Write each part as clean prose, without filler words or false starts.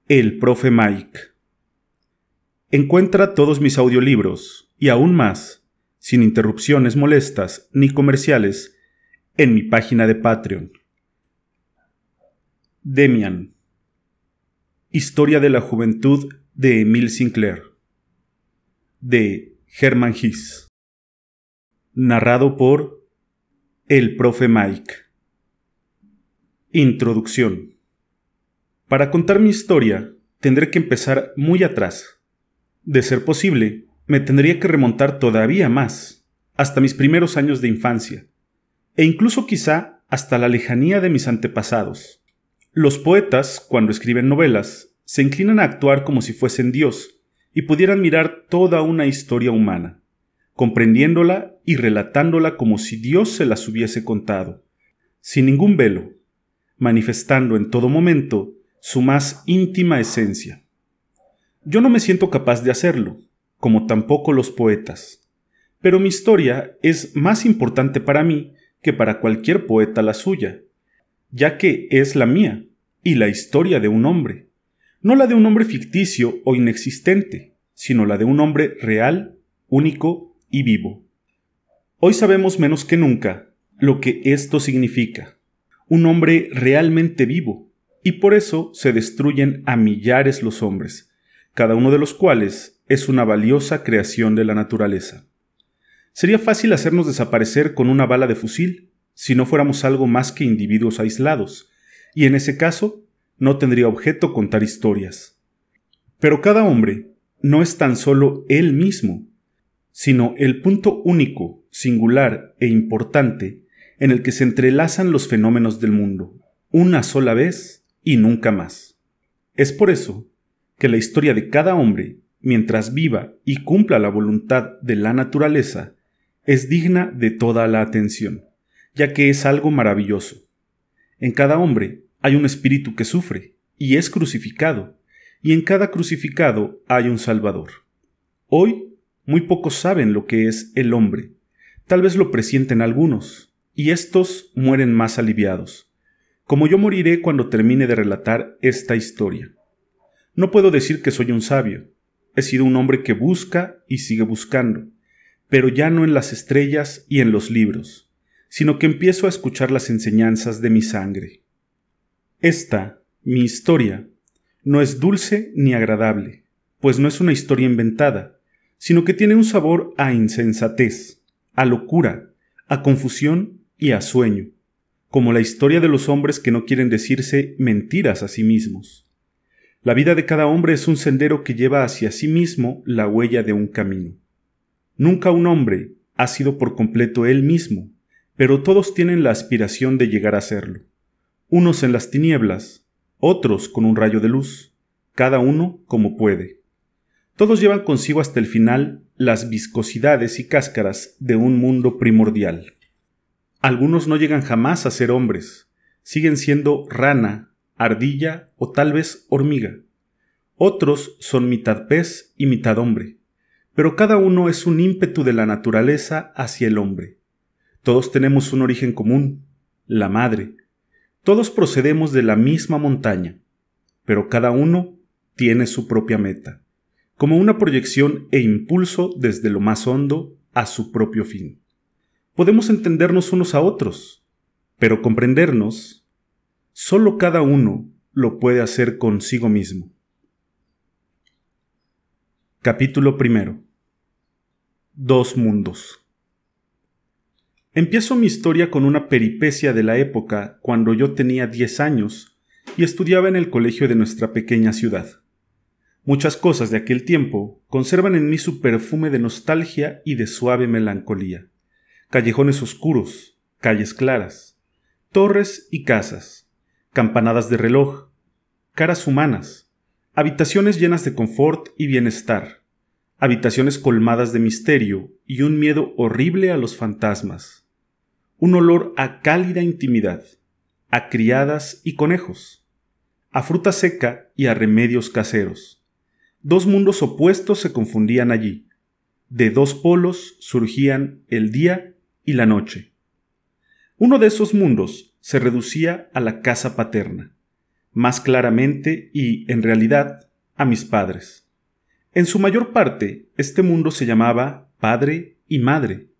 El profe Mike. Encuentra todos mis audiolibros y aún más, sin interrupciones molestas ni comerciales, en mi página de Patreon. Demian. Historia de la juventud de Emile Sinclair. De Hermann Hesse. Narrado por El profe Mike. Introducción. Para contar mi historia, tendré que empezar muy atrás. De ser posible, me tendría que remontar todavía más, hasta mis primeros años de infancia, e incluso quizá hasta la lejanía de mis antepasados. Los poetas, cuando escriben novelas, se inclinan a actuar como si fuesen Dios y pudieran mirar toda una historia humana, comprendiéndola y relatándola como si Dios se las hubiese contado, sin ningún velo, manifestando en todo momento su más íntima esencia. Yo no me siento capaz de hacerlo, como tampoco los poetas, pero mi historia es más importante para mí que para cualquier poeta la suya, ya que es la mía y la historia de un hombre, no la de un hombre ficticio o inexistente, sino la de un hombre real, único y vivo. Hoy sabemos menos que nunca lo que esto significa, un hombre realmente vivo, y por eso se destruyen a millares los hombres, cada uno de los cuales es una valiosa creación de la naturaleza. Sería fácil hacernos desaparecer con una bala de fusil, si no fuéramos algo más que individuos aislados, y en ese caso no tendría objeto contar historias. Pero cada hombre no es tan solo él mismo, sino el punto único, singular e importante en el que se entrelazan los fenómenos del mundo, una sola vez y nunca más. Es por eso que la historia de cada hombre, mientras viva y cumpla la voluntad de la naturaleza, es digna de toda la atención, ya que es algo maravilloso. En cada hombre hay un espíritu que sufre y es crucificado, y en cada crucificado hay un Salvador. Hoy, muy pocos saben lo que es el hombre. Tal vez lo presienten algunos, y estos mueren más aliviados, como yo moriré cuando termine de relatar esta historia. No puedo decir que soy un sabio. He sido un hombre que busca y sigue buscando, pero ya no en las estrellas y en los libros, sino que empiezo a escuchar las enseñanzas de mi sangre. Esta, mi historia, no es dulce ni agradable, pues no es una historia inventada, sino que tiene un sabor a insensatez, a locura, a confusión y a sueño, como la historia de los hombres que no quieren decirse mentiras a sí mismos. La vida de cada hombre es un sendero que lleva hacia sí mismo la huella de un camino. Nunca un hombre ha sido por completo él mismo, pero todos tienen la aspiración de llegar a serlo. Unos en las tinieblas, otros con un rayo de luz, cada uno como puede. Todos llevan consigo hasta el final las viscosidades y cáscaras de un mundo primordial. Algunos no llegan jamás a ser hombres, siguen siendo rana, ardilla o tal vez hormiga. Otros son mitad pez y mitad hombre, pero cada uno es un ímpetu de la naturaleza hacia el hombre. Todos tenemos un origen común, la madre. Todos procedemos de la misma montaña, pero cada uno tiene su propia meta, como una proyección e impulso desde lo más hondo a su propio fin. Podemos entendernos unos a otros, pero comprendernos, solo cada uno lo puede hacer consigo mismo. Capítulo 1. Dos mundos. Empiezo mi historia con una peripecia de la época cuando yo tenía 10 años y estudiaba en el colegio de nuestra pequeña ciudad. Muchas cosas de aquel tiempo conservan en mí su perfume de nostalgia y de suave melancolía. Callejones oscuros, calles claras, torres y casas, campanadas de reloj, caras humanas, habitaciones llenas de confort y bienestar, habitaciones colmadas de misterio y un miedo horrible a los fantasmas, un olor a cálida intimidad, a criadas y conejos, a fruta seca y a remedios caseros. Dos mundos opuestos se confundían allí. De dos polos surgían el día y la noche. Uno de esos mundos se reducía a la casa paterna, más claramente y, en realidad, a mis padres. En su mayor parte, este mundo se llamaba padre y madre,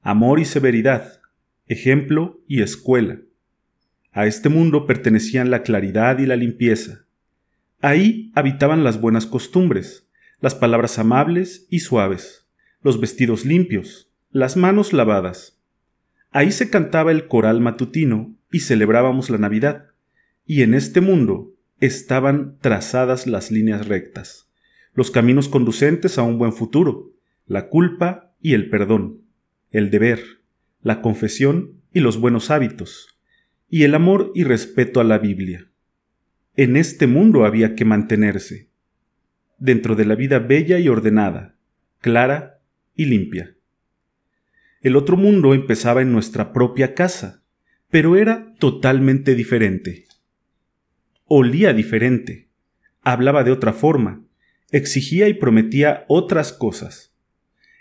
amor y severidad, ejemplo y escuela. A este mundo pertenecían la claridad y la limpieza. Ahí habitaban las buenas costumbres, las palabras amables y suaves, los vestidos limpios, las manos lavadas. Ahí se cantaba el coral matutino y celebrábamos la Navidad, y en este mundo estaban trazadas las líneas rectas, los caminos conducentes a un buen futuro, la culpa y el perdón, el deber, la confesión y los buenos hábitos, y el amor y respeto a la Biblia. En este mundo había que mantenerse, dentro de la vida bella y ordenada, clara y limpia. El otro mundo empezaba en nuestra propia casa, pero era totalmente diferente. Olía diferente, hablaba de otra forma, exigía y prometía otras cosas.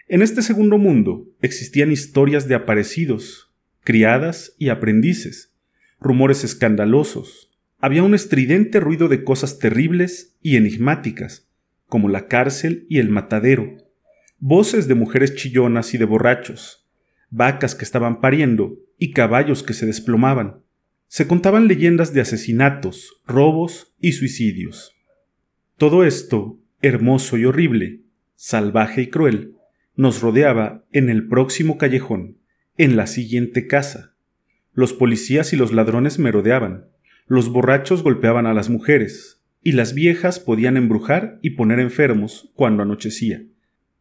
En este segundo mundo existían historias de aparecidos, criadas y aprendices, rumores escandalosos. Había un estridente ruido de cosas terribles y enigmáticas, como la cárcel y el matadero, voces de mujeres chillonas y de borrachos, vacas que estaban pariendo y caballos que se desplomaban. Se contaban leyendas de asesinatos, robos y suicidios. Todo esto, hermoso y horrible, salvaje y cruel, nos rodeaba en el próximo callejón, en la siguiente casa. Los policías y los ladrones merodeaban, los borrachos golpeaban a las mujeres, y las viejas podían embrujar y poner enfermos cuando anochecía.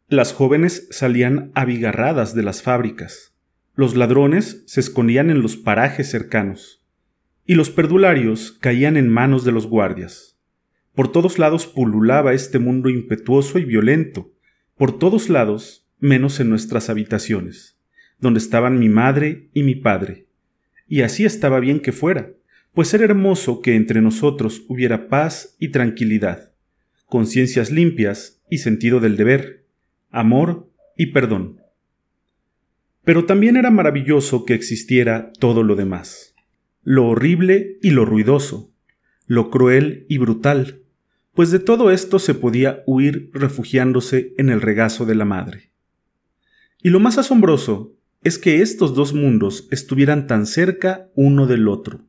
Las jóvenes salían abigarradas de las fábricas, los ladrones se escondían en los parajes cercanos, y los perdularios caían en manos de los guardias. Por todos lados pululaba este mundo impetuoso y violento, por todos lados, menos en nuestras habitaciones, donde estaban mi madre y mi padre. Y así estaba bien que fuera, pues era hermoso que entre nosotros hubiera paz y tranquilidad, conciencias limpias y sentido del deber, amor y perdón. Pero también era maravilloso que existiera todo lo demás, lo horrible y lo ruidoso, lo cruel y brutal, pues de todo esto se podía huir refugiándose en el regazo de la madre. Y lo más asombroso es que estos dos mundos estuvieran tan cerca uno del otro.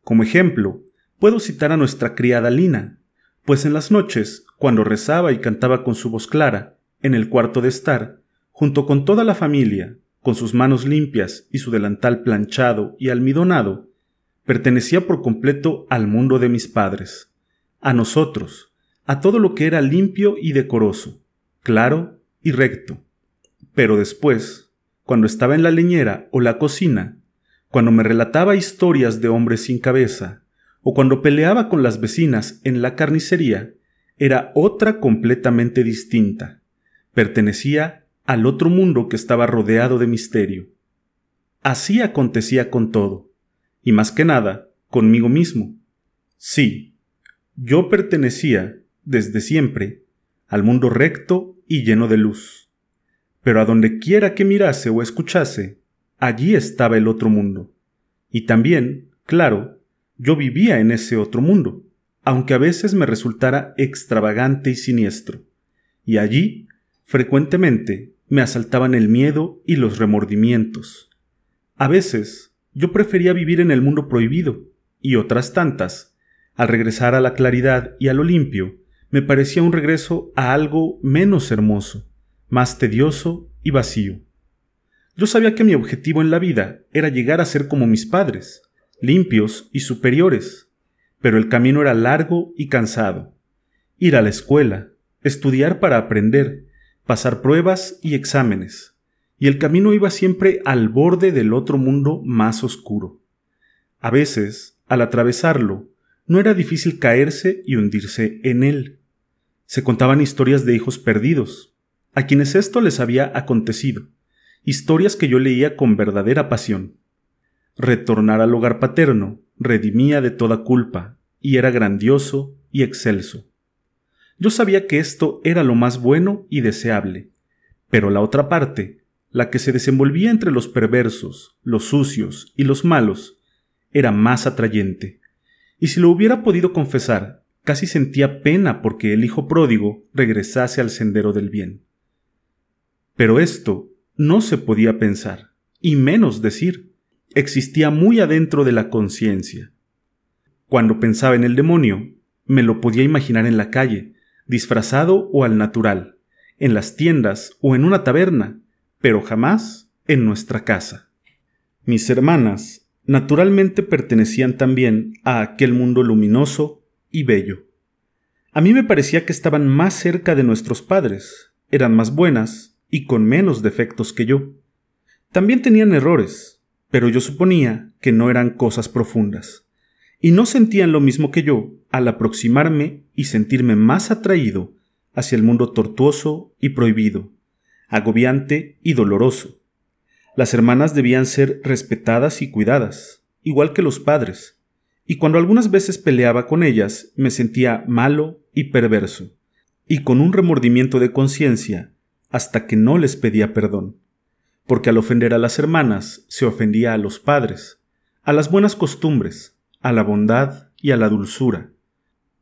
Como ejemplo, puedo citar a nuestra criada Lina, pues en las noches, cuando rezaba y cantaba con su voz clara, en el cuarto de estar, junto con toda la familia, con sus manos limpias y su delantal planchado y almidonado, pertenecía por completo al mundo de mis padres, a nosotros, a todo lo que era limpio y decoroso, claro y recto. Pero después, cuando estaba en la leñera o la cocina, cuando me relataba historias de hombres sin cabeza, o cuando peleaba con las vecinas en la carnicería, era otra completamente distinta. Pertenecía al otro mundo que estaba rodeado de misterio. Así acontecía con todo, y más que nada, conmigo mismo. Sí, yo pertenecía, desde siempre, al mundo recto y lleno de luz. Pero a donde quiera que mirase o escuchase, allí estaba el otro mundo. Y también, claro, yo vivía en ese otro mundo, aunque a veces me resultara extravagante y siniestro. Y allí, frecuentemente, me asaltaban el miedo y los remordimientos. A veces, yo prefería vivir en el mundo prohibido, y otras tantas, al regresar a la claridad y a lo limpio, me parecía un regreso a algo menos hermoso, más tedioso y vacío. Yo sabía que mi objetivo en la vida era llegar a ser como mis padres, limpios y superiores, pero el camino era largo y cansado. Ir a la escuela, estudiar para aprender, pasar pruebas y exámenes, y el camino iba siempre al borde del otro mundo más oscuro. A veces, al atravesarlo, no era difícil caerse y hundirse en él. Se contaban historias de hijos perdidos, a quienes esto les había acontecido, historias que yo leía con verdadera pasión. Retornar al hogar paterno redimía de toda culpa, y era grandioso y excelso. Yo sabía que esto era lo más bueno y deseable, pero la otra parte, la que se desenvolvía entre los perversos, los sucios y los malos, era más atrayente, y si lo hubiera podido confesar, casi sentía pena porque el hijo pródigo regresase al sendero del bien. Pero esto no se podía pensar, y menos decir. Existía muy adentro de la conciencia. Cuando pensaba en el demonio, me lo podía imaginar en la calle, disfrazado o al natural, en las tiendas o en una taberna, pero jamás en nuestra casa. Mis hermanas, naturalmente, pertenecían también a aquel mundo luminoso y bello. A mí me parecía que estaban más cerca de nuestros padres, eran más buenas y con menos defectos que yo. También tenían errores, pero yo suponía que no eran cosas profundas, y no sentían lo mismo que yo al aproximarme y sentirme más atraído hacia el mundo tortuoso y prohibido, agobiante y doloroso. Las hermanas debían ser respetadas y cuidadas, igual que los padres, y cuando algunas veces peleaba con ellas me sentía malo y perverso, y con un remordimiento de conciencia hasta que no les pedía perdón, porque al ofender a las hermanas se ofendía a los padres, a las buenas costumbres, a la bondad y a la dulzura.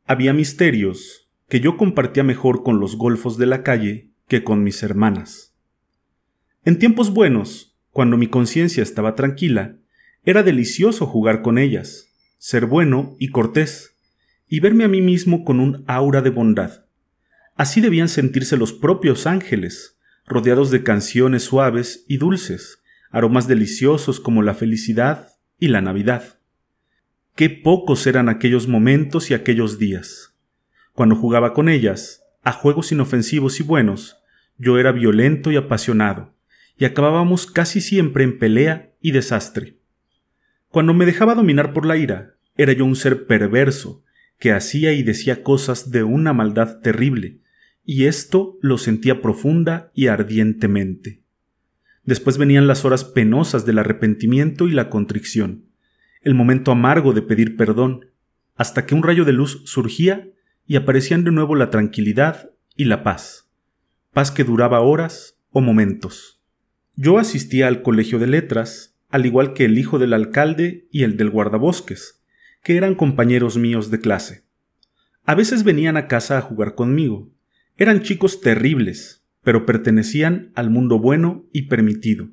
Había misterios que yo compartía mejor con los golfos de la calle que con mis hermanas. En tiempos buenos, cuando mi conciencia estaba tranquila, era delicioso jugar con ellas, ser bueno y cortés, y verme a mí mismo con un aura de bondad. Así debían sentirse los propios ángeles, rodeados de canciones suaves y dulces, aromas deliciosos como la felicidad y la Navidad. Qué pocos eran aquellos momentos y aquellos días. Cuando jugaba con ellas, a juegos inofensivos y buenos, yo era violento y apasionado, y acabábamos casi siempre en pelea y desastre. Cuando me dejaba dominar por la ira, era yo un ser perverso, que hacía y decía cosas de una maldad terrible, y esto lo sentía profunda y ardientemente. Después venían las horas penosas del arrepentimiento y la contrición, el momento amargo de pedir perdón, hasta que un rayo de luz surgía y aparecían de nuevo la tranquilidad y la paz, paz que duraba horas o momentos. Yo asistía al colegio de letras, al igual que el hijo del alcalde y el del guardabosques, que eran compañeros míos de clase. A veces venían a casa a jugar conmigo. Eran chicos terribles, pero pertenecían al mundo bueno y permitido.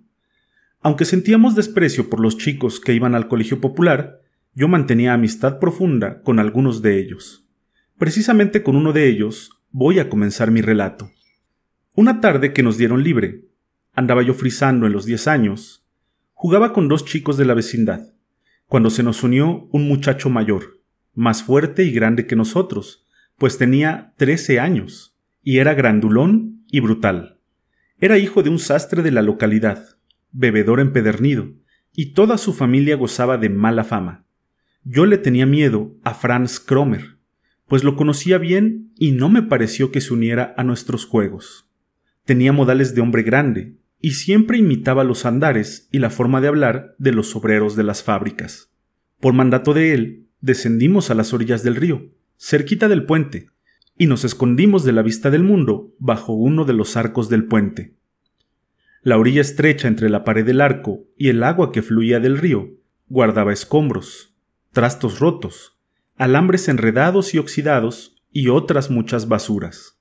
Aunque sentíamos desprecio por los chicos que iban al colegio popular, yo mantenía amistad profunda con algunos de ellos. Precisamente con uno de ellos voy a comenzar mi relato. Una tarde que nos dieron libre, andaba yo frisando en los 10 años, jugaba con 2 chicos de la vecindad, cuando se nos unió un muchacho mayor, más fuerte y grande que nosotros, pues tenía 13 años, y era grandulón y brutal. Era hijo de un sastre de la localidad, bebedor empedernido, y toda su familia gozaba de mala fama. Yo le tenía miedo a Franz Kromer, pues lo conocía bien y no me pareció que se uniera a nuestros juegos. Tenía modales de hombre grande, y siempre imitaba los andares y la forma de hablar de los obreros de las fábricas. Por mandato de él, descendimos a las orillas del río, cerquita del puente, y nos escondimos de la vista del mundo bajo uno de los arcos del puente. La orilla estrecha entre la pared del arco y el agua que fluía del río guardaba escombros, trastos rotos, alambres enredados y oxidados y otras muchas basuras.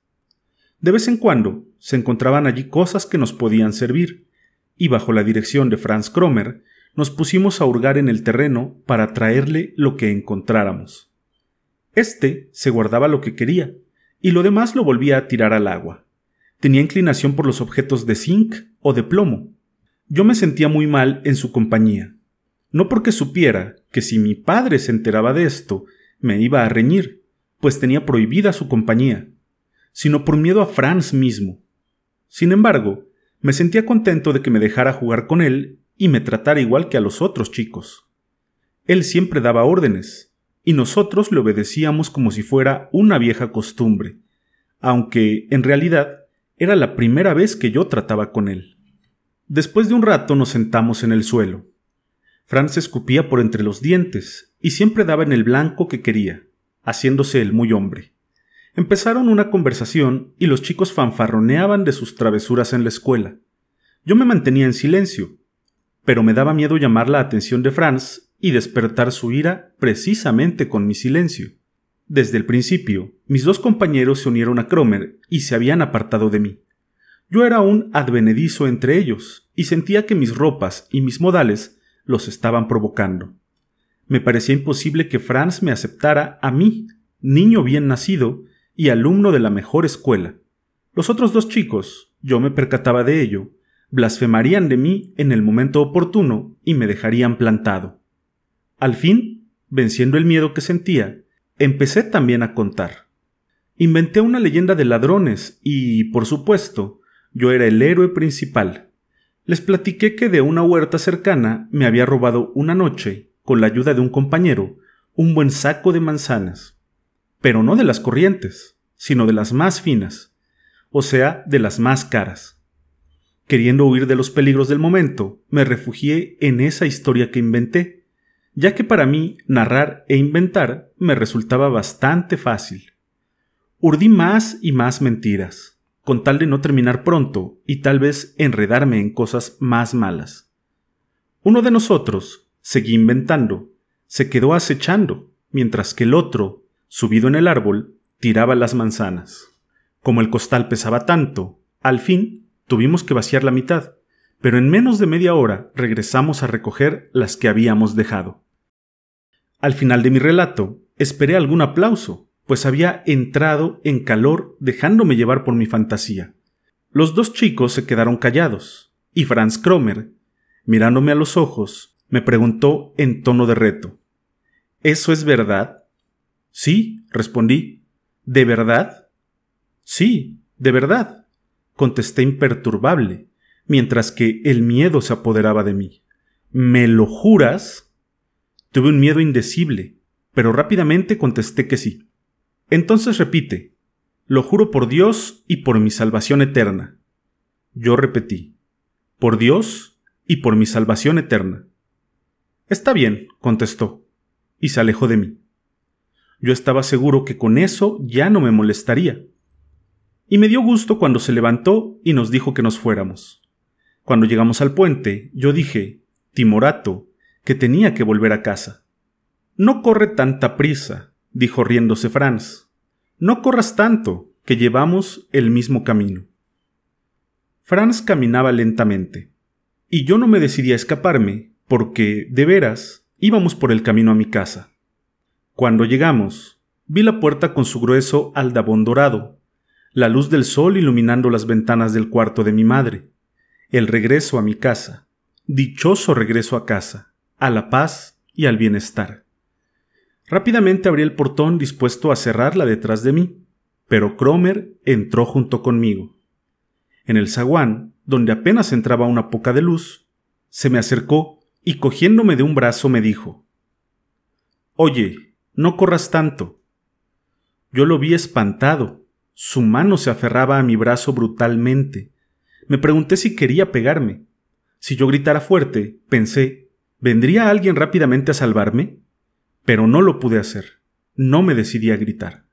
De vez en cuando se encontraban allí cosas que nos podían servir, y bajo la dirección de Franz Kromer nos pusimos a hurgar en el terreno para traerle lo que encontráramos. Este se guardaba lo que quería, y lo demás lo volvía a tirar al agua. Tenía inclinación por los objetos de zinc o de plomo. Yo me sentía muy mal en su compañía, no porque supiera que si mi padre se enteraba de esto, me iba a reñir, pues tenía prohibida su compañía, sino por miedo a Franz mismo. Sin embargo, me sentía contento de que me dejara jugar con él y me tratara igual que a los otros chicos. Él siempre daba órdenes, y nosotros le obedecíamos como si fuera una vieja costumbre, aunque, en realidad, era la primera vez que yo trataba con él. Después de un rato nos sentamos en el suelo. Franz escupía por entre los dientes y siempre daba en el blanco que quería, haciéndose el muy hombre. Empezaron una conversación y los chicos fanfarroneaban de sus travesuras en la escuela. Yo me mantenía en silencio, pero me daba miedo llamar la atención de Franz y despertar su ira precisamente con mi silencio. Desde el principio, mis dos compañeros se unieron a Cromer y se habían apartado de mí. Yo era un advenedizo entre ellos y sentía que mis ropas y mis modales los estaban provocando. Me parecía imposible que Franz me aceptara a mí, niño bien nacido y alumno de la mejor escuela. Los otros dos chicos, yo me percataba de ello, blasfemarían de mí en el momento oportuno y me dejarían plantado. Al fin, venciendo el miedo que sentía, empecé también a contar. Inventé una leyenda de ladrones y, por supuesto, yo era el héroe principal. Les platiqué que de una huerta cercana me había robado una noche, con la ayuda de un compañero, un buen saco de manzanas. Pero no de las corrientes, sino de las más finas, o sea, de las más caras. Queriendo huir de los peligros del momento, me refugié en esa historia que inventé, ya que para mí narrar e inventar me resultaba bastante fácil. Urdí más y más mentiras, con tal de no terminar pronto y tal vez enredarme en cosas más malas. Uno de nosotros, seguí inventando, se quedó acechando, mientras que el otro, subido en el árbol, tiraba las manzanas. Como el costal pesaba tanto, al fin tuvimos que vaciar la mitad, pero en menos de media hora regresamos a recoger las que habíamos dejado. Al final de mi relato, esperé algún aplauso, pues había entrado en calor dejándome llevar por mi fantasía. Los dos chicos se quedaron callados, y Franz Cromer, mirándome a los ojos, me preguntó en tono de reto: ¿Eso es verdad? Sí, respondí. ¿De verdad? Sí, de verdad, contesté imperturbable, mientras que el miedo se apoderaba de mí. ¿Me lo juras? Tuve un miedo indecible, pero rápidamente contesté que sí. Entonces repite: lo juro por Dios y por mi salvación eterna. Yo repetí: por Dios y por mi salvación eterna. Está bien, contestó, y se alejó de mí. Yo estaba seguro que con eso ya no me molestaría. Y me dio gusto cuando se levantó y nos dijo que nos fuéramos. Cuando llegamos al puente, yo dije, timorato, que tenía que volver a casa. No corre tanta prisa, dijo riéndose Franz. No corras tanto, que llevamos el mismo camino. Franz caminaba lentamente, y yo no me decidí a escaparme, porque, de veras, íbamos por el camino a mi casa. Cuando llegamos, vi la puerta con su grueso aldabón dorado, la luz del sol iluminando las ventanas del cuarto de mi madre, el regreso a mi casa, dichoso regreso a casa, a la paz y al bienestar. Rápidamente abrí el portón dispuesto a cerrarla detrás de mí, pero Cromer entró junto conmigo. En el zaguán, donde apenas entraba una poca de luz, se me acercó y cogiéndome de un brazo me dijo: «Oye, no corras tanto». Yo lo vi espantado. Su mano se aferraba a mi brazo brutalmente. Me pregunté si quería pegarme. Si yo gritara fuerte, pensé, ¿vendría alguien rápidamente a salvarme? Pero no lo pude hacer. No me decidí a gritar.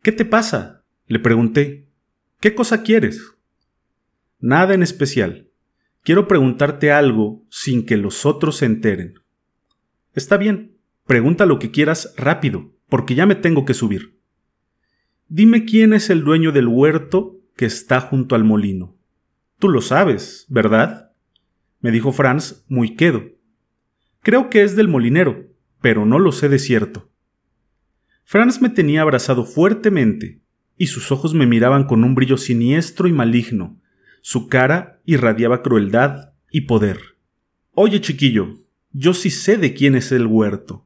«¿Qué te pasa?», le pregunté. «¿Qué cosa quieres?». «Nada en especial. Quiero preguntarte algo sin que los otros se enteren». «Está bien. Pregunta lo que quieras rápido, porque ya me tengo que subir». «Dime quién es el dueño del huerto que está junto al molino. Tú lo sabes, ¿verdad?», me dijo Franz muy quedo. «Creo que es del molinero, pero no lo sé de cierto». Franz me tenía abrazado fuertemente, y sus ojos me miraban con un brillo siniestro y maligno. Su cara irradiaba crueldad y poder. «Oye, chiquillo, yo sí sé de quién es el huerto.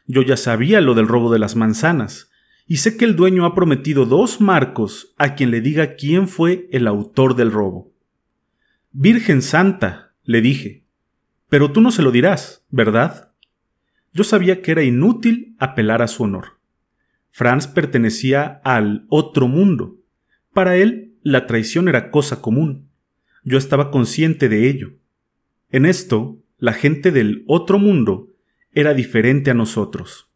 Yo ya sabía lo del robo de las manzanas, y sé que el dueño ha prometido 2 marcos a quien le diga quién fue el autor del robo». «Virgen Santa», le dije, «pero tú no se lo dirás, ¿verdad?». Yo sabía que era inútil apelar a su honor. Franz pertenecía al otro mundo. Para él, la traición era cosa común. Yo estaba consciente de ello. En esto, la gente del otro mundo era diferente a nosotros.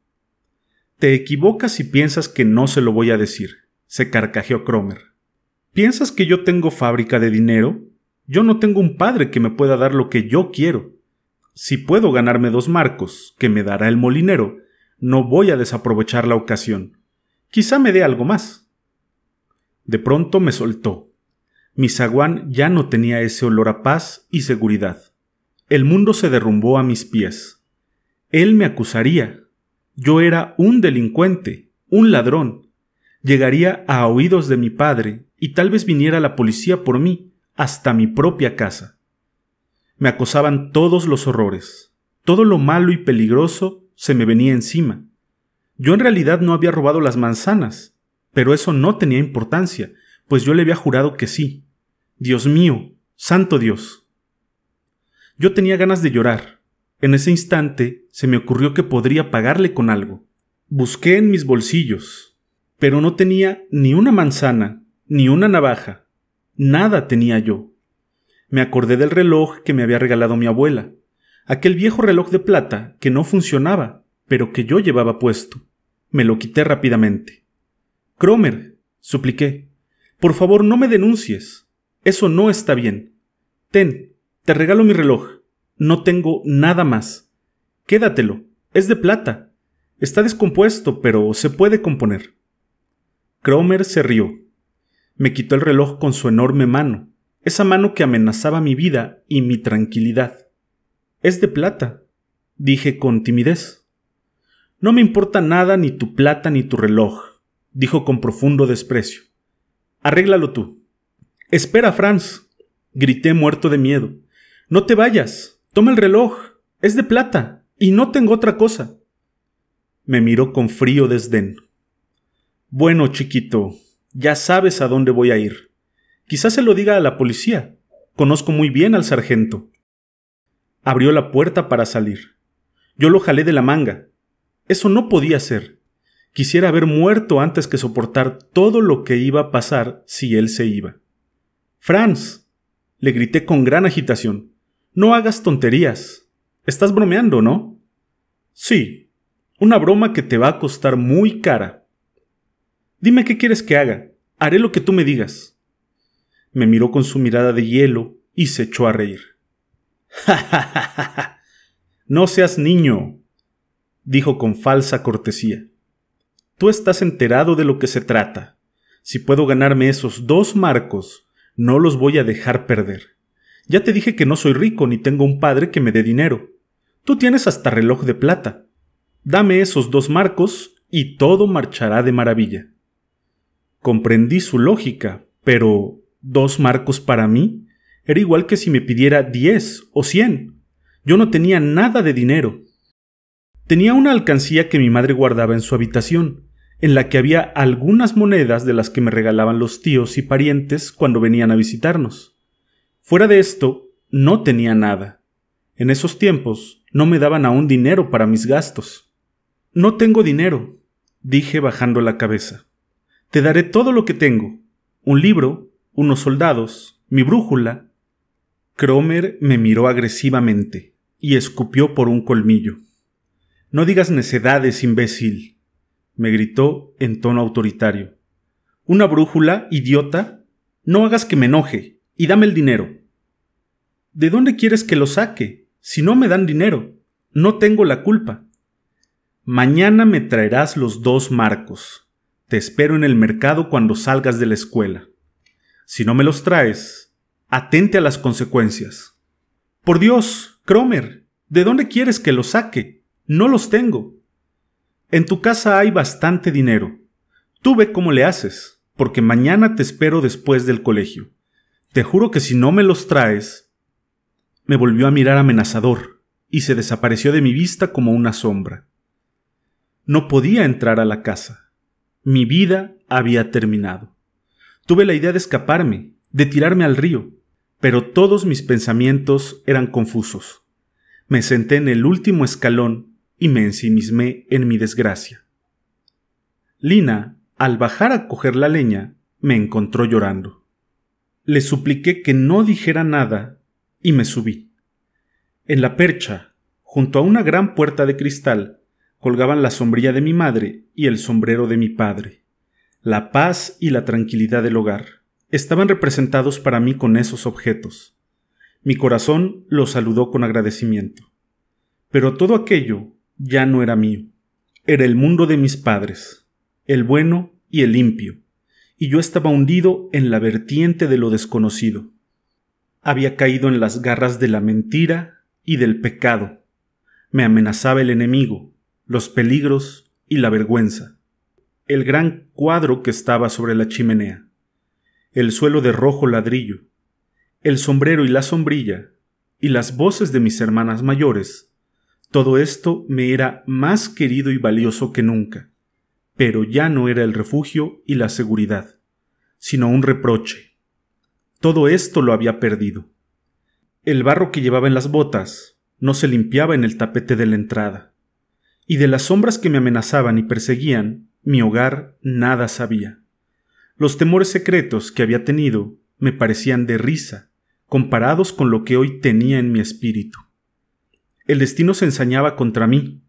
«Te equivocas si piensas que no se lo voy a decir», se carcajeó Cromer. «¿Piensas que yo tengo fábrica de dinero? Yo no tengo un padre que me pueda dar lo que yo quiero. Si puedo ganarme 2 marcos, que me dará el molinero, no voy a desaprovechar la ocasión. Quizá me dé algo más. De pronto me soltó. Mi zaguán ya no tenía ese olor a paz y seguridad. El mundo se derrumbó a mis pies. Él me acusaría. Yo era un delincuente, un ladrón. Llegaría a oídos de mi padre y tal vez viniera la policía por mí hasta mi propia casa. Me acosaban todos los horrores. Todo lo malo y peligroso se me venía encima. Yo en realidad no había robado las manzanas, pero eso no tenía importancia, pues yo le había jurado que sí. Dios mío, santo Dios. Yo tenía ganas de llorar. En ese instante se me ocurrió que podría pagarle con algo. Busqué en mis bolsillos, pero no tenía ni una manzana, ni una navaja. Nada tenía yo. Me acordé del reloj que me había regalado mi abuela, aquel viejo reloj de plata que no funcionaba, pero que yo llevaba puesto. Me lo quité rápidamente. Cromer, supliqué, por favor no me denuncies. Eso no está bien. Ten, te regalo mi reloj. No tengo nada más. Quédatelo, es de plata. Está descompuesto, pero se puede componer. Cromer se rió. Me quitó el reloj con su enorme mano, esa mano que amenazaba mi vida y mi tranquilidad. Es de plata, dije con timidez. No me importa nada ni tu plata ni tu reloj, dijo con profundo desprecio. Arréglalo tú. Espera, Franz, grité muerto de miedo. No te vayas, toma el reloj, es de plata, y no tengo otra cosa. Me miró con frío desdén. Bueno, chiquito, ya sabes a dónde voy a ir. Quizás se lo diga a la policía. Conozco muy bien al sargento. Abrió la puerta para salir. Yo lo jalé de la manga. Eso no podía ser. Quisiera haber muerto antes que soportar todo lo que iba a pasar si él se iba. Franz, le grité con gran agitación, no hagas tonterías. Estás bromeando, ¿no? Sí, una broma que te va a costar muy cara. Dime qué quieres que haga. Haré lo que tú me digas. Me miró con su mirada de hielo y se echó a reír. ¡Ja, ja, ja, ja, ja! No seas niño, dijo con falsa cortesía. Tú estás enterado de lo que se trata. Si puedo ganarme esos 2 marcos, no los voy a dejar perder. Ya te dije que no soy rico ni tengo un padre que me dé dinero. Tú tienes hasta reloj de plata. Dame esos 2 marcos y todo marchará de maravilla. Comprendí su lógica, pero 2 marcos para mí era igual que si me pidiera 10 o 100. Yo no tenía nada de dinero. Tenía una alcancía que mi madre guardaba en su habitación, en la que había algunas monedas de las que me regalaban los tíos y parientes cuando venían a visitarnos. Fuera de esto, no tenía nada. En esos tiempos no me daban aún dinero para mis gastos. No tengo dinero, dije bajando la cabeza. Te daré todo lo que tengo. Un libro, unos soldados, mi brújula. Cromer me miró agresivamente y escupió por un colmillo. No digas necedades, imbécil, me gritó en tono autoritario. ¿Una brújula, idiota? No hagas que me enoje y dame el dinero. ¿De dónde quieres que lo saque? Si no me dan dinero, no tengo la culpa. Mañana me traerás los 2 marcos. Te espero en el mercado cuando salgas de la escuela. Si no me los traes, atente a las consecuencias. Por Dios, Cromer, ¿de dónde quieres que los saque? No los tengo. En tu casa hay bastante dinero. Tú ve cómo le haces, porque mañana te espero después del colegio. Te juro que si no me los traes... Me volvió a mirar amenazador y se desapareció de mi vista como una sombra. No podía entrar a la casa. Mi vida había terminado. Tuve la idea de escaparme, de tirarme al río, pero todos mis pensamientos eran confusos. Me senté en el último escalón y me ensimismé en mi desgracia. Lina, al bajar a coger la leña, me encontró llorando. Le supliqué que no dijera nada y me subí. En la percha, junto a una gran puerta de cristal, colgaban la sombrilla de mi madre y el sombrero de mi padre. La paz y la tranquilidad del hogar estaban representados para mí con esos objetos. Mi corazón los saludó con agradecimiento. Pero todo aquello ya no era mío. Era el mundo de mis padres, el bueno y el limpio, y yo estaba hundido en la vertiente de lo desconocido. Había caído en las garras de la mentira y del pecado. Me amenazaba el enemigo, los peligros y la vergüenza. El gran cuadro que estaba sobre la chimenea, el suelo de rojo ladrillo, el sombrero y la sombrilla, y las voces de mis hermanas mayores, todo esto me era más querido y valioso que nunca, pero ya no era el refugio y la seguridad, sino un reproche. Todo esto lo había perdido. El barro que llevaba en las botas no se limpiaba en el tapete de la entrada, y de las sombras que me amenazaban y perseguían, mi hogar nada sabía. Los temores secretos que había tenido me parecían de risa, comparados con lo que hoy tenía en mi espíritu. El destino se ensañaba contra mí,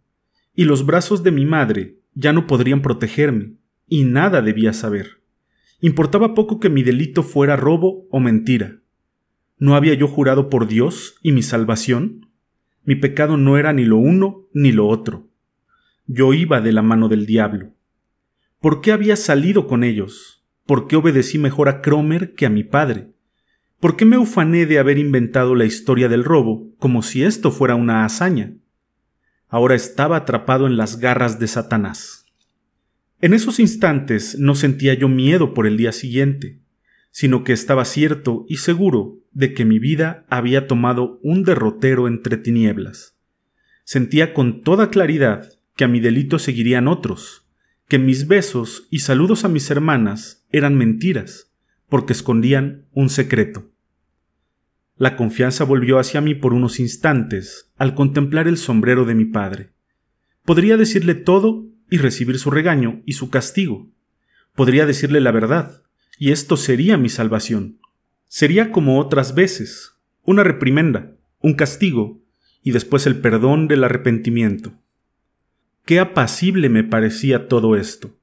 y los brazos de mi madre ya no podrían protegerme, y nada debía saber. Importaba poco que mi delito fuera robo o mentira. ¿No había yo jurado por Dios y mi salvación? Mi pecado no era ni lo uno ni lo otro. Yo iba de la mano del diablo. ¿Por qué había salido con ellos? ¿Por qué obedecí mejor a Cromer que a mi padre? ¿Por qué me ufané de haber inventado la historia del robo como si esto fuera una hazaña? Ahora estaba atrapado en las garras de Satanás. En esos instantes no sentía yo miedo por el día siguiente, sino que estaba cierto y seguro de que mi vida había tomado un derrotero entre tinieblas. Sentía con toda claridad que a mi delito seguirían otros, que mis besos y saludos a mis hermanas eran mentiras, porque escondían un secreto. La confianza volvió hacia mí por unos instantes al contemplar el sombrero de mi padre. Podría decirle todo y recibir su regaño y su castigo. Podría decirle la verdad, y esto sería mi salvación. Sería como otras veces, una reprimenda, un castigo, y después el perdón del arrepentimiento. Qué apacible me parecía todo esto.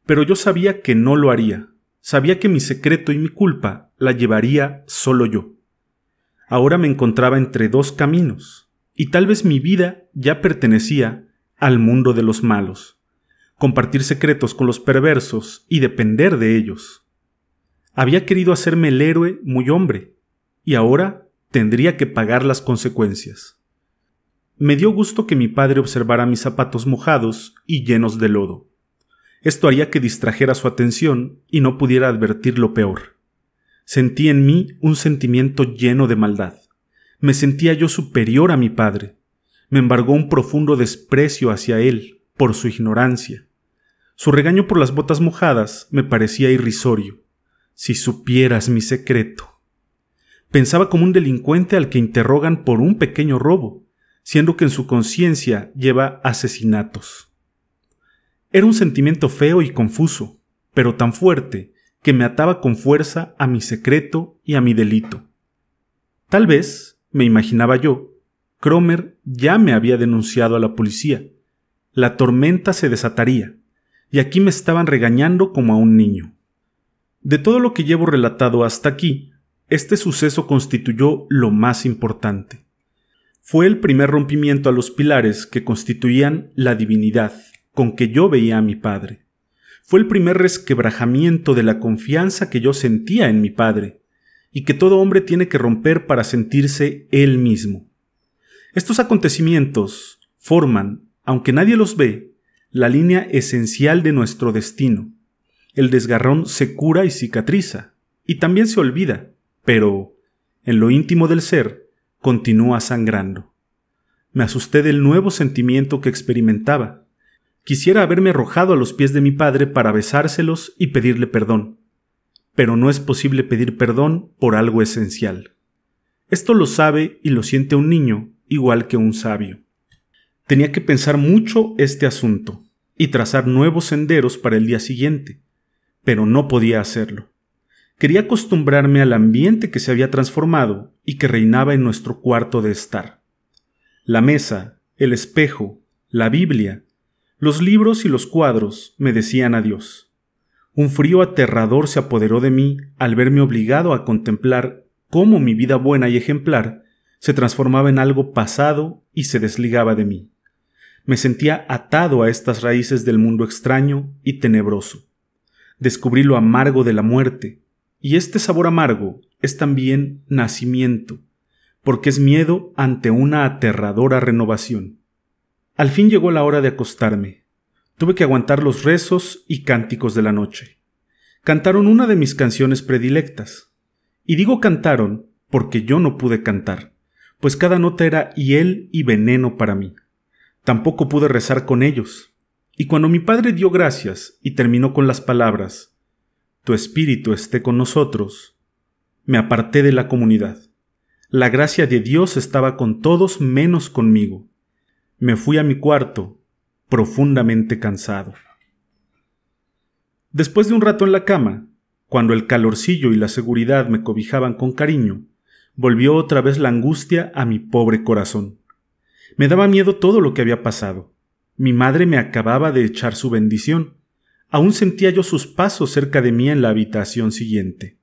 Pero yo sabía que no lo haría. Sabía que mi secreto y mi culpa la llevaría solo yo. Ahora me encontraba entre dos caminos, y tal vez mi vida ya pertenecía al mundo de los malos. Compartir secretos con los perversos y depender de ellos. Había querido hacerme el héroe muy hombre, y ahora tendría que pagar las consecuencias. Me dio gusto que mi padre observara mis zapatos mojados y llenos de lodo. Esto haría que distrajera su atención y no pudiera advertir lo peor. Sentí en mí un sentimiento lleno de maldad. Me sentía yo superior a mi padre. Me embargó un profundo desprecio hacia él por su ignorancia. Su regaño por las botas mojadas me parecía irrisorio. Si supieras mi secreto. Pensaba como un delincuente al que interrogan por un pequeño robo, siendo que en su conciencia lleva asesinatos. Era un sentimiento feo y confuso, pero tan fuerte que me ataba con fuerza a mi secreto y a mi delito. Tal vez, me imaginaba yo, Cromer ya me había denunciado a la policía. La tormenta se desataría, y aquí me estaban regañando como a un niño. De todo lo que llevo relatado hasta aquí, este suceso constituyó lo más importante. Fue el primer rompimiento a los pilares que constituían la divinidad con que yo veía a mi padre. Fue el primer resquebrajamiento de la confianza que yo sentía en mi padre, y que todo hombre tiene que romper para sentirse él mismo. Estos acontecimientos forman, aunque nadie los ve, la línea esencial de nuestro destino. El desgarrón se cura y cicatriza, y también se olvida, pero, en lo íntimo del ser, continúa sangrando. Me asusté del nuevo sentimiento que experimentaba. Quisiera haberme arrojado a los pies de mi padre para besárselos y pedirle perdón. Pero no es posible pedir perdón por algo esencial. Esto lo sabe y lo siente un niño igual que un sabio. Tenía que pensar mucho este asunto y trazar nuevos senderos para el día siguiente, pero no podía hacerlo. Quería acostumbrarme al ambiente que se había transformado y que reinaba en nuestro cuarto de estar. La mesa, el espejo, la Biblia, los libros y los cuadros me decían adiós. Un frío aterrador se apoderó de mí al verme obligado a contemplar cómo mi vida buena y ejemplar se transformaba en algo pasado y se desligaba de mí. Me sentía atado a estas raíces del mundo extraño y tenebroso. Descubrí lo amargo de la muerte, y este sabor amargo es también nacimiento, porque es miedo ante una aterradora renovación. Al fin llegó la hora de acostarme. Tuve que aguantar los rezos y cánticos de la noche. Cantaron una de mis canciones predilectas. Y digo cantaron porque yo no pude cantar, pues cada nota era hiel y veneno para mí. Tampoco pude rezar con ellos. Y cuando mi padre dio gracias y terminó con las palabras, «Tu espíritu esté con nosotros», me aparté de la comunidad. La gracia de Dios estaba con todos menos conmigo. Me fui a mi cuarto, profundamente cansado. Después de un rato en la cama, cuando el calorcillo y la seguridad me cobijaban con cariño, volvió otra vez la angustia a mi pobre corazón. Me daba miedo todo lo que había pasado. Mi madre me acababa de echar su bendición. Aún sentía yo sus pasos cerca de mí en la habitación siguiente.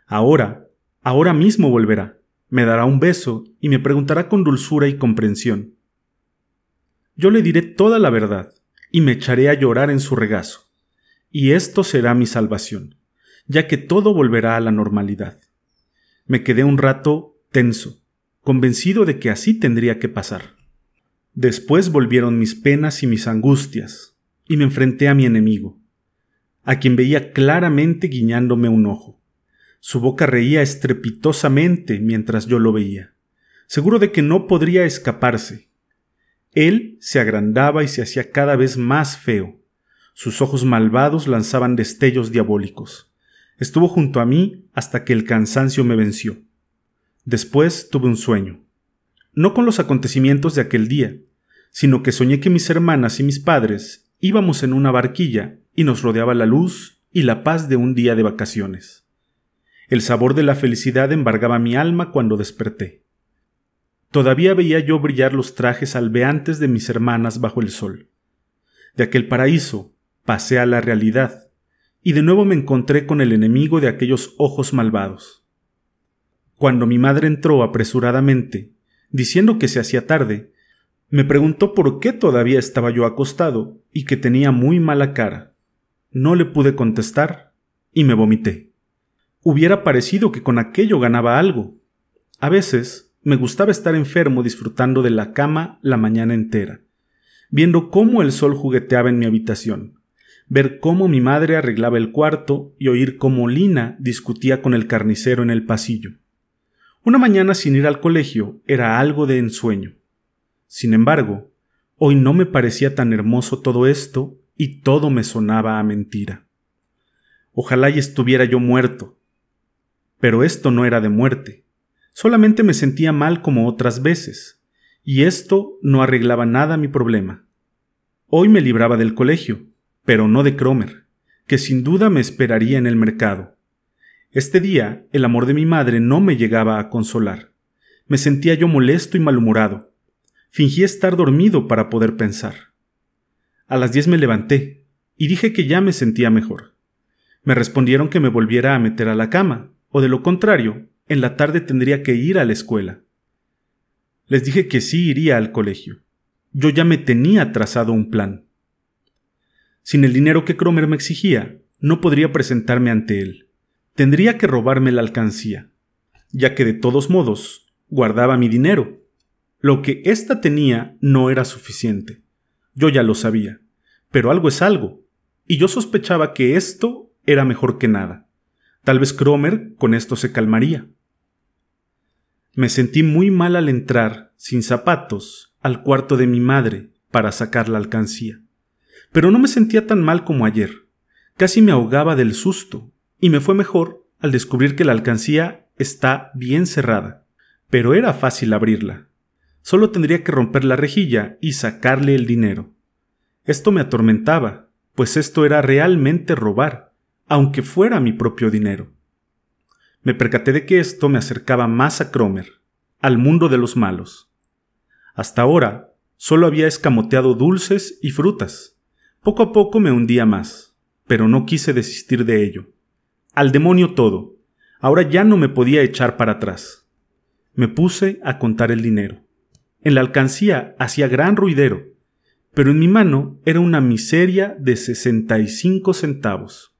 Ahora mismo volverá. Me dará un beso y me preguntará con dulzura y comprensión. Yo le diré toda la verdad y me echaré a llorar en su regazo. Y esto será mi salvación, ya que todo volverá a la normalidad. Me quedé un rato tenso, convencido de que así tendría que pasar. Después volvieron mis penas y mis angustias, y me enfrenté a mi enemigo, a quien veía claramente guiñándome un ojo. Su boca reía estrepitosamente mientras yo lo veía, seguro de que no podría escaparse. Él se agrandaba y se hacía cada vez más feo. Sus ojos malvados lanzaban destellos diabólicos. Estuvo junto a mí hasta que el cansancio me venció. Después tuve un sueño. No con los acontecimientos de aquel día, sino que soñé que mis hermanas y mis padres íbamos en una barquilla y nos rodeaba la luz y la paz de un día de vacaciones. El sabor de la felicidad embargaba mi alma cuando desperté. Todavía veía yo brillar los trajes albeantes de mis hermanas bajo el sol. De aquel paraíso pasé a la realidad, y de nuevo me encontré con el enemigo de aquellos ojos malvados. Cuando mi madre entró apresuradamente, diciendo que se hacía tarde, me preguntó por qué todavía estaba yo acostado y que tenía muy mala cara. No le pude contestar y me vomité. Hubiera parecido que con aquello ganaba algo. A veces me gustaba estar enfermo disfrutando de la cama la mañana entera, viendo cómo el sol jugueteaba en mi habitación, ver cómo mi madre arreglaba el cuarto y oír cómo Lina discutía con el carnicero en el pasillo. Una mañana sin ir al colegio era algo de ensueño. Sin embargo, hoy no me parecía tan hermoso todo esto y todo me sonaba a mentira. Ojalá y estuviera yo muerto. Pero esto no era de muerte. Solamente me sentía mal como otras veces, y esto no arreglaba nada mi problema. Hoy me libraba del colegio, pero no de Cromer, que sin duda me esperaría en el mercado. Este día el amor de mi madre no me llegaba a consolar. Me sentía yo molesto y malhumorado. Fingí estar dormido para poder pensar. A las 10 me levanté y dije que ya me sentía mejor. Me respondieron que me volviera a meter a la cama, o de lo contrario, en la tarde tendría que ir a la escuela. Les dije que sí iría al colegio. Yo ya me tenía trazado un plan. Sin el dinero que Cromer me exigía, no podría presentarme ante él. Tendría que robarme la alcancía, ya que de todos modos guardaba mi dinero. Lo que ésta tenía no era suficiente. Yo ya lo sabía, pero algo es algo, y yo sospechaba que esto era mejor que nada. Tal vez Cromer con esto se calmaría. Me sentí muy mal al entrar, sin zapatos, al cuarto de mi madre para sacar la alcancía. Pero no me sentía tan mal como ayer. Casi me ahogaba del susto, y me fue mejor al descubrir que la alcancía está bien cerrada. Pero era fácil abrirla. Solo tendría que romper la rejilla y sacarle el dinero. Esto me atormentaba, pues esto era realmente robar, aunque fuera mi propio dinero. Me percaté de que esto me acercaba más a Cromer, al mundo de los malos. Hasta ahora, solo había escamoteado dulces y frutas. Poco a poco me hundía más, pero no quise desistir de ello. Al demonio todo. Ahora ya no me podía echar para atrás. Me puse a contar el dinero. En la alcancía hacía gran ruidero, pero en mi mano era una miseria de 65 centavos.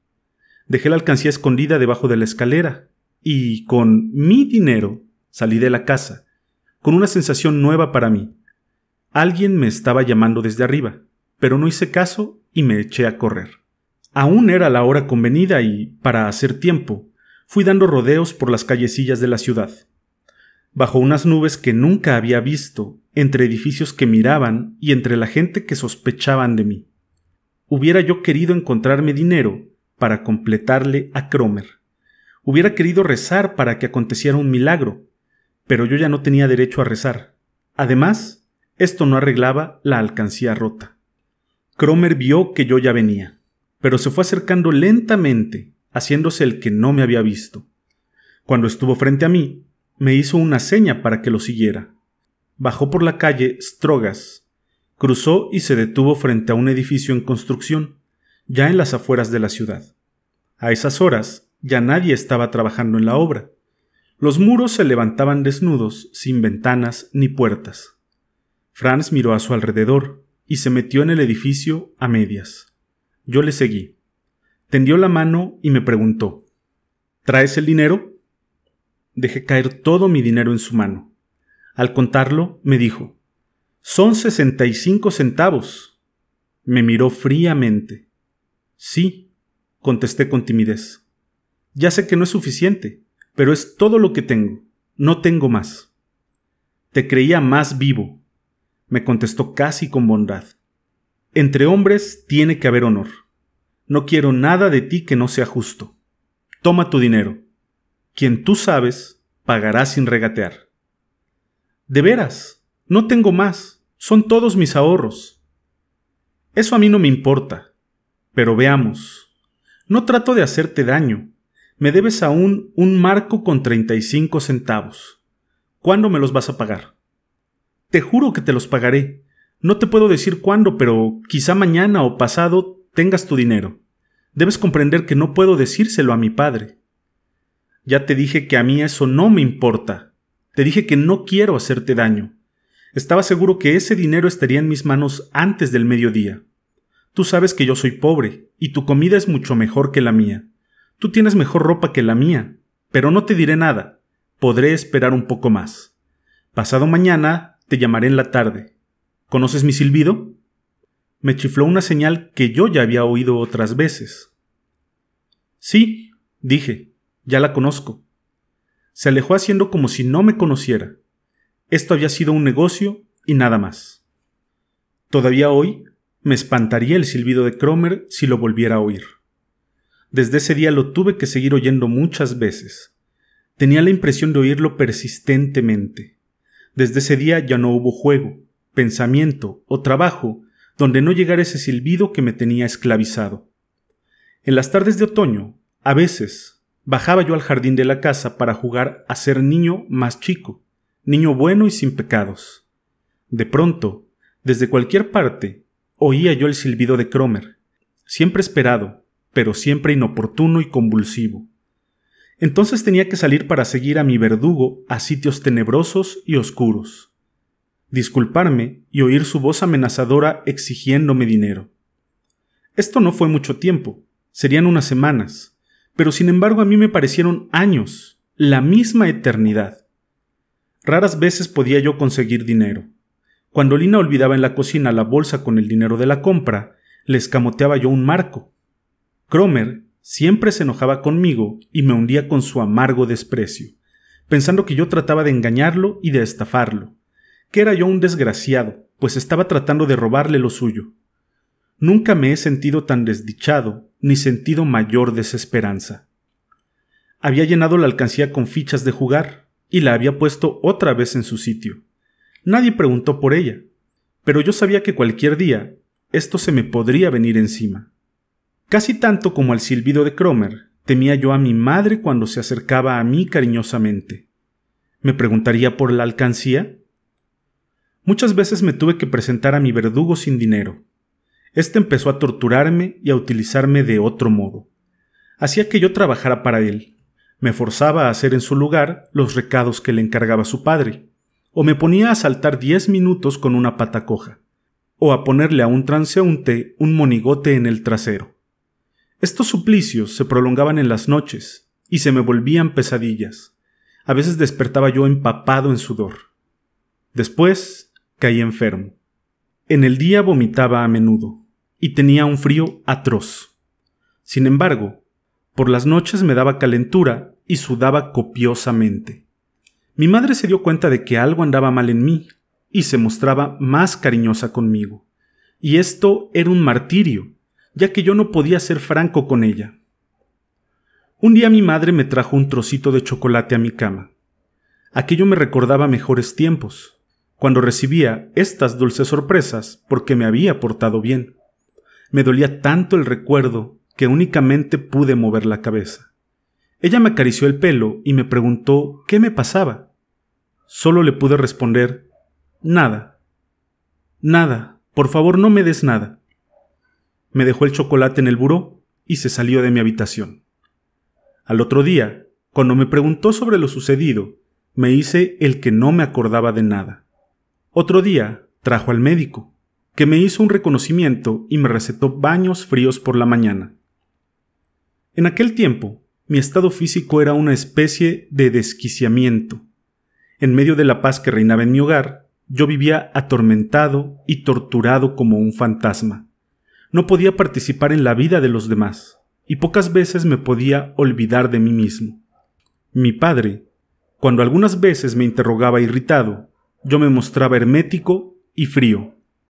Dejé la alcancía escondida debajo de la escalera y, con mi dinero, salí de la casa, con una sensación nueva para mí. Alguien me estaba llamando desde arriba, pero no hice caso y me eché a correr. Aún era la hora convenida y, para hacer tiempo, fui dando rodeos por las callecillas de la ciudad. Bajo unas nubes que nunca había visto, entre edificios que miraban y entre la gente que sospechaban de mí. Hubiera yo querido encontrarme dinero para completarle a Cromer. Hubiera querido rezar para que aconteciera un milagro, pero yo ya no tenía derecho a rezar. Además, esto no arreglaba la alcancía rota. Cromer vio que yo ya venía, pero se fue acercando lentamente, haciéndose el que no me había visto. Cuando estuvo frente a mí, me hizo una seña para que lo siguiera. Bajó por la calle Strogas, cruzó y se detuvo frente a un edificio en construcción, ya en las afueras de la ciudad. A esas horas ya nadie estaba trabajando en la obra. Los muros se levantaban desnudos, sin ventanas ni puertas. Franz miró a su alrededor y se metió en el edificio a medias. Yo le seguí. Tendió la mano y me preguntó: ¿traes el dinero? Dejé caer todo mi dinero en su mano. Al contarlo, me dijo: «Son 65 centavos». Me miró fríamente. «Sí», contesté con timidez. «Ya sé que no es suficiente, pero es todo lo que tengo. No tengo más». «Te creía más vivo», me contestó casi con bondad. «Entre hombres tiene que haber honor. No quiero nada de ti que no sea justo. Toma tu dinero. Quien tú sabes, pagará sin regatear». «¿De veras? No tengo más. Son todos mis ahorros». «Eso a mí no me importa. Pero veamos. No trato de hacerte daño. Me debes aún un marco con 35 centavos. ¿Cuándo me los vas a pagar?» «Te juro que te los pagaré. No te puedo decir cuándo, pero quizá mañana o pasado tengas tu dinero. Debes comprender que no puedo decírselo a mi padre». «Ya te dije que a mí eso no me importa. Te dije que no quiero hacerte daño. Estaba seguro que ese dinero estaría en mis manos antes del mediodía. Tú sabes que yo soy pobre, y tu comida es mucho mejor que la mía. Tú tienes mejor ropa que la mía, pero no te diré nada. Podré esperar un poco más. Pasado mañana te llamaré en la tarde. ¿Conoces mi silbido?» Me chifló una señal que yo ya había oído otras veces. «Sí», dije, «ya la conozco». Se alejó haciendo como si no me conociera. Esto había sido un negocio y nada más. Todavía hoy me espantaría el silbido de Cromer si lo volviera a oír. Desde ese día lo tuve que seguir oyendo muchas veces. Tenía la impresión de oírlo persistentemente. Desde ese día ya no hubo juego, pensamiento o trabajo donde no llegara ese silbido que me tenía esclavizado. En las tardes de otoño, a veces, bajaba yo al jardín de la casa para jugar a ser niño más chico, niño bueno y sin pecados. De pronto, desde cualquier parte, oía yo el silbido de Cromer, siempre esperado, pero siempre inoportuno y convulsivo. Entonces tenía que salir para seguir a mi verdugo a sitios tenebrosos y oscuros, disculparme y oír su voz amenazadora exigiéndome dinero. Esto no fue mucho tiempo, serían unas semanas, pero sin embargo a mí me parecieron años, la misma eternidad. Raras veces podía yo conseguir dinero. Cuando Lina olvidaba en la cocina la bolsa con el dinero de la compra, le escamoteaba yo un marco. Cromer siempre se enojaba conmigo y me hundía con su amargo desprecio, pensando que yo trataba de engañarlo y de estafarlo, que era yo un desgraciado, pues estaba tratando de robarle lo suyo. Nunca me he sentido tan desdichado, ni sentido mayor desesperanza. Había llenado la alcancía con fichas de jugar, y la había puesto otra vez en su sitio. Nadie preguntó por ella, pero yo sabía que cualquier día esto se me podría venir encima. Casi tanto como al silbido de Cromer, temía yo a mi madre cuando se acercaba a mí cariñosamente. ¿Me preguntaría por la alcancía? Muchas veces me tuve que presentar a mi verdugo sin dinero. Este empezó a torturarme y a utilizarme de otro modo. Hacía que yo trabajara para él. Me forzaba a hacer en su lugar los recados que le encargaba su padre, o me ponía a saltar 10 minutos con una pata coja, o a ponerle a un transeúnte un monigote en el trasero. Estos suplicios se prolongaban en las noches y se me volvían pesadillas. A veces despertaba yo empapado en sudor. Después caí enfermo. En el día vomitaba a menudo y tenía un frío atroz. Sin embargo, por las noches me daba calentura y sudaba copiosamente. Mi madre se dio cuenta de que algo andaba mal en mí y se mostraba más cariñosa conmigo. Y esto era un martirio, ya que yo no podía ser franco con ella. Un día mi madre me trajo un trocito de chocolate a mi cama. Aquello me recordaba mejores tiempos, cuando recibía estas dulces sorpresas porque me había portado bien. Me dolía tanto el recuerdo que únicamente pude mover la cabeza. Ella me acarició el pelo y me preguntó qué me pasaba. Solo le pude responder: nada. Nada, por favor no me des nada. Me dejó el chocolate en el buró y se salió de mi habitación. Al otro día, cuando me preguntó sobre lo sucedido, me hice el que no me acordaba de nada. Otro día trajo al médico, que me hizo un reconocimiento y me recetó baños fríos por la mañana. En aquel tiempo, mi estado físico era una especie de desquiciamiento. En medio de la paz que reinaba en mi hogar, yo vivía atormentado y torturado como un fantasma. No podía participar en la vida de los demás, y pocas veces me podía olvidar de mí mismo. Mi padre, cuando algunas veces me interrogaba irritado, yo me mostraba hermético y frío.